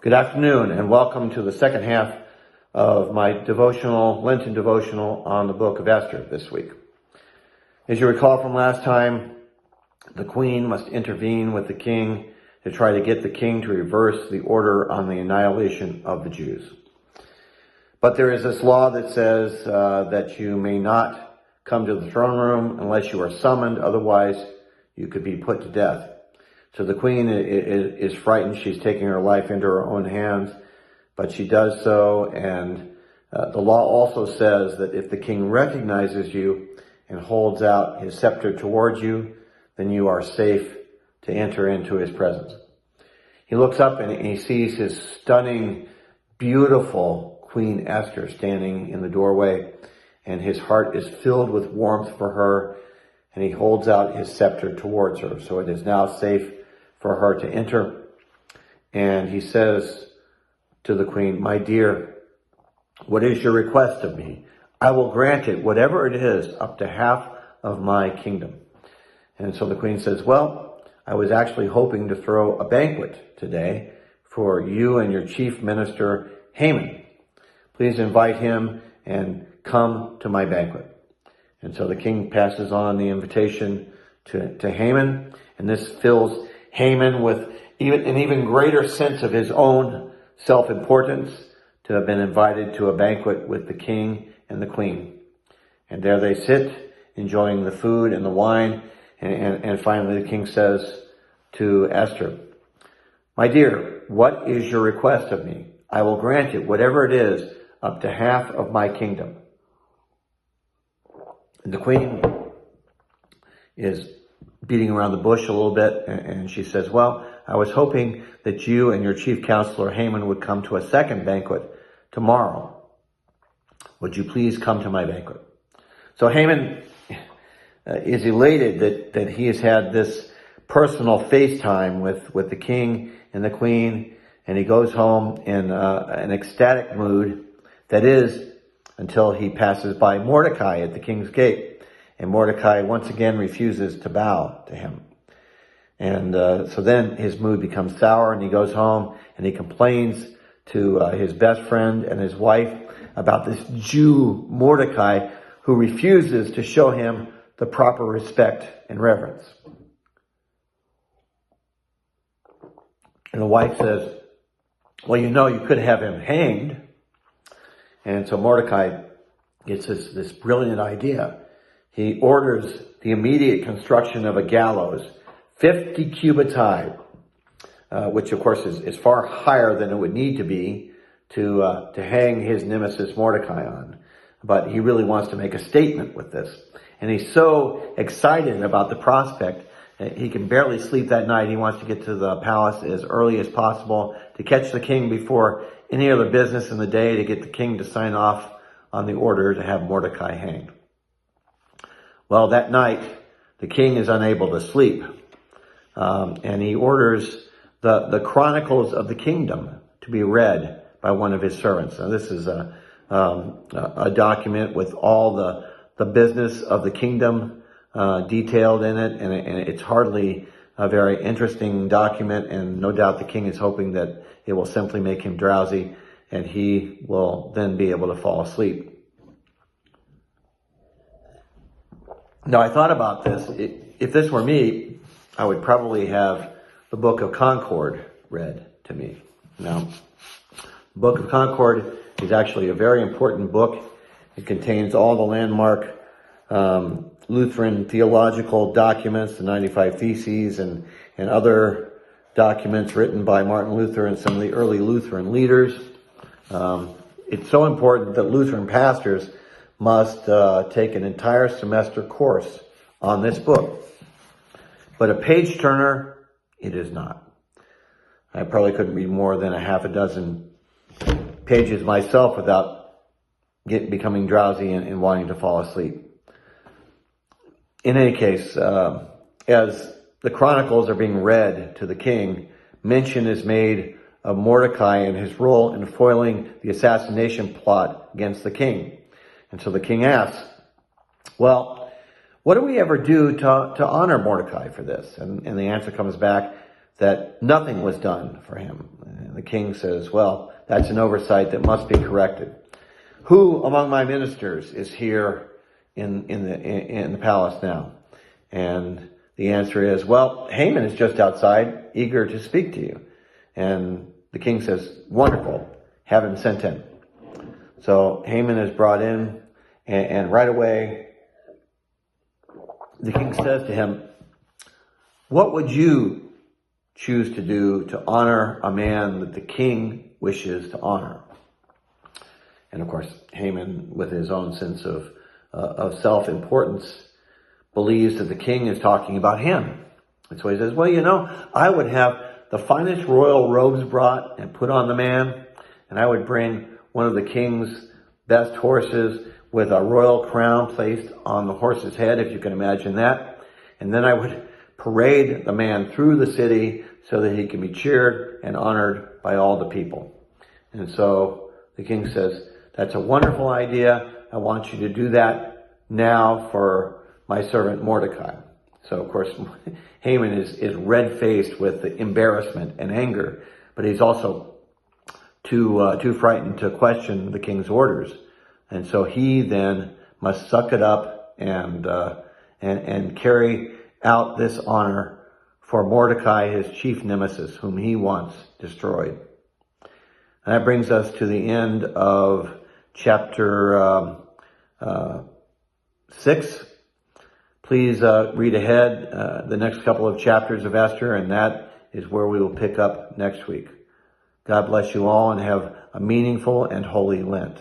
Good afternoon, and welcome to the second half of my Lenten devotional on the book of Esther this week. As you recall from last time, the queen must intervene with the king to try to get the king to reverse the order on the annihilation of the Jews. But there is this law that says that you may not come to the throne room unless you are summoned, otherwise you could be put to death. So the queen is frightened. She's taking her life into her own hands, but she does so. And the law also says that if the king recognizes you and holds out his scepter towards you, then you are safe to enter into his presence. He looks up and he sees his stunning, beautiful Queen Esther standing in the doorway, and his heart is filled with warmth for her, and he holds out his scepter towards her. So it is now safe for her to enter. And he says to the queen, "My dear, what is your request of me? I will grant it, whatever it is, up to half of my kingdom." And so the queen says, "Well, I was actually hoping to throw a banquet today for you and your chief minister, Haman. Please invite him and come to my banquet." And so the king passes on the invitation to Haman, and this fills Haman with an even greater sense of his own self-importance to have been invited to a banquet with the king and the queen. And there they sit, enjoying the food and the wine. And finally the king says to Esther, "My dear, what is your request of me? I will grant it, whatever it is, up to half of my kingdom." And the queen is beating around the bush a little bit, and she says, "Well, I was hoping that you and your chief counselor Haman would come to a second banquet tomorrow. Would you please come to my banquet?" So Haman is elated that he has had this personal FaceTime with the king and the queen, and he goes home in an ecstatic mood. That is, until he passes by Mordecai at the king's gate. And Mordecai once again refuses to bow to him. And so then his mood becomes sour, and he goes home and he complains to his best friend and his wife about this Jew, Mordecai, who refuses to show him the proper respect and reverence. And the wife says, "Well, you could have him hanged." And so Mordecai gets this brilliant idea. He orders the immediate construction of a gallows, 50 cubits high, which of course is far higher than it would need to be to hang his nemesis Mordecai on. But he really wants to make a statement with this. And he's so excited about the prospect that he can barely sleep that night. He wants to get to the palace as early as possible to catch the king before any other business in the day, to get the king to sign off on the order to have Mordecai hanged. Well, that night, the king is unable to sleep, and he orders the Chronicles of the Kingdom to be read by one of his servants. Now, this is a document with all the business of the kingdom detailed in it, and it's hardly a very interesting document, and no doubt the king is hoping that it will simply make him drowsy, and he will then be able to fall asleep. Now, I thought about this. If this were me, I would probably have the Book of Concord read to me. Now, the Book of Concord is actually a very important book. It contains all the landmark Lutheran theological documents, the 95 Theses, and other documents written by Martin Luther and some of the early Lutheran leaders. It's so important that Lutheran pastors must take an entire semester course on this book. But a page turner, it is not. I probably couldn't read more than a half a dozen pages myself without becoming drowsy and wanting to fall asleep. In any case, as the Chronicles are being read to the king, mention is made of Mordecai and his role in foiling the assassination plot against the king. And so the king asks, "Well, what do we ever do to honor Mordecai for this?" And the answer comes back, that nothing was done for him. And the king says, well, that's an oversight that must be corrected. Who among my ministers is here in the palace now? And the answer is, well, Haman is just outside, eager to speak to you. And the king says, wonderful, have him sent in. So Haman is brought in, and right away, the king says to him, what would you choose to do to honor a man that the king wishes to honor? And of course, Haman, with his own sense of self-importance, believes that the king is talking about him. And so he says, well, I would have the finest royal robes brought and put on the man, and I would bring one of the king's best horses with a royal crown placed on the horse's head, if you can imagine that. And then I would parade the man through the city so that he can be cheered and honored by all the people. And so the king says, that's a wonderful idea. I want you to do that now for my servant Mordecai. So, of course, Haman is red-faced with the embarrassment and anger, but he's also too frightened to question the king's orders. And so he then must suck it up and carry out this honor for Mordecai, his chief nemesis, whom he wants destroyed. And that brings us to the end of chapter 6. Please read ahead the next couple of chapters of Esther, and that is where we will pick up next week. God bless you all, and have a meaningful and holy Lent.